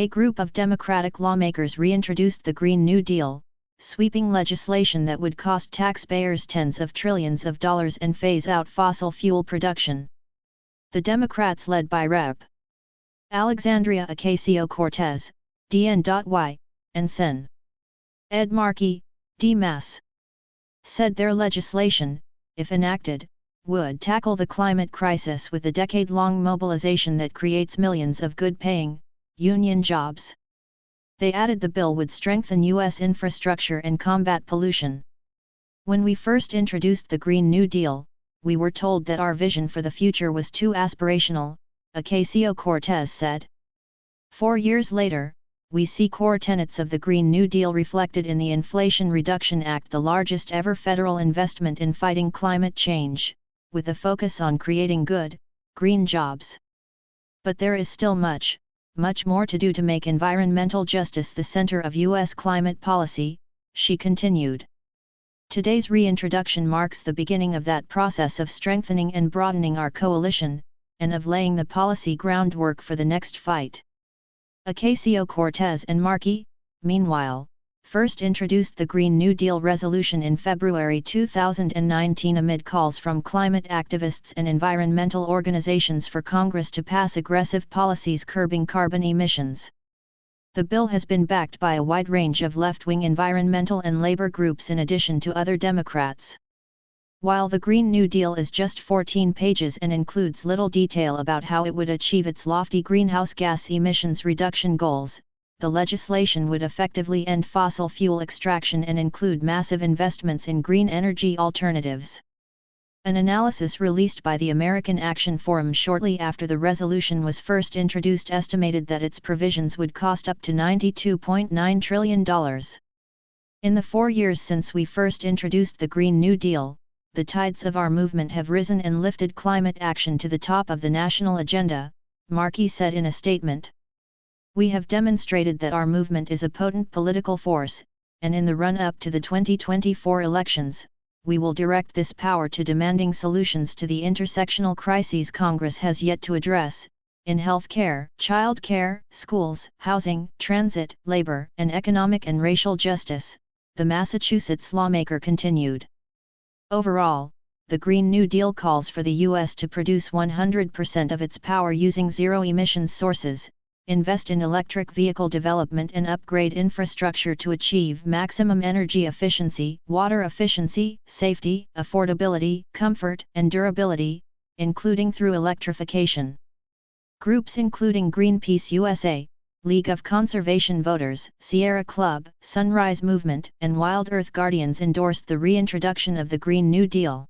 A group of Democratic lawmakers reintroduced the Green New Deal, sweeping legislation that would cost taxpayers tens of trillions of dollars and phase out fossil fuel production. The Democrats, led by Rep. Alexandria Ocasio-Cortez, DN.Y, and Sen. Ed Markey, D.Mass., said their legislation, if enacted, would tackle the climate crisis with a decade-long mobilization that creates millions of good-paying, union jobs. They added the bill would strengthen U.S. infrastructure and combat pollution. When we first introduced the Green New Deal, we were told that our vision for the future was too aspirational, Ocasio-Cortez said. 4 years later, we see core tenets of the Green New Deal reflected in the Inflation Reduction Act, the largest ever federal investment in fighting climate change, with a focus on creating good, green jobs. But there is still much more to do to make environmental justice the center of U.S. climate policy, she continued. Today's reintroduction marks the beginning of that process of strengthening and broadening our coalition, and of laying the policy groundwork for the next fight. Ocasio-Cortez and Markey, meanwhile, first introduced the Green New Deal resolution in February 2019 amid calls from climate activists and environmental organizations for Congress to pass aggressive policies curbing carbon emissions. The bill has been backed by a wide range of left-wing environmental and labor groups in addition to other Democrats. While the Green New Deal is just 14 pages and includes little detail about how it would achieve its lofty greenhouse gas emissions reduction goals, the legislation would effectively end fossil fuel extraction and include massive investments in green energy alternatives. An analysis released by the American Action Forum shortly after the resolution was first introduced estimated that its provisions would cost up to $92.9 trillion. In the 4 years since we first introduced the Green New Deal, the tides of our movement have risen and lifted climate action to the top of the national agenda, Markey said in a statement. We have demonstrated that our movement is a potent political force, and in the run-up to the 2024 elections, we will direct this power to demanding solutions to the intersectional crises Congress has yet to address, in health care, child care, schools, housing, transit, labor, and economic and racial justice, the Massachusetts lawmaker continued. Overall, the Green New Deal calls for the U.S. to produce 100% of its power using zero-emissions sources, invest in electric vehicle development and upgrade infrastructure to achieve maximum energy efficiency, water efficiency, safety, affordability, comfort, and durability, including through electrification. Groups including Greenpeace USA, League of Conservation Voters, Sierra Club, Sunrise Movement, and Wild Earth Guardians endorsed the reintroduction of the Green New Deal.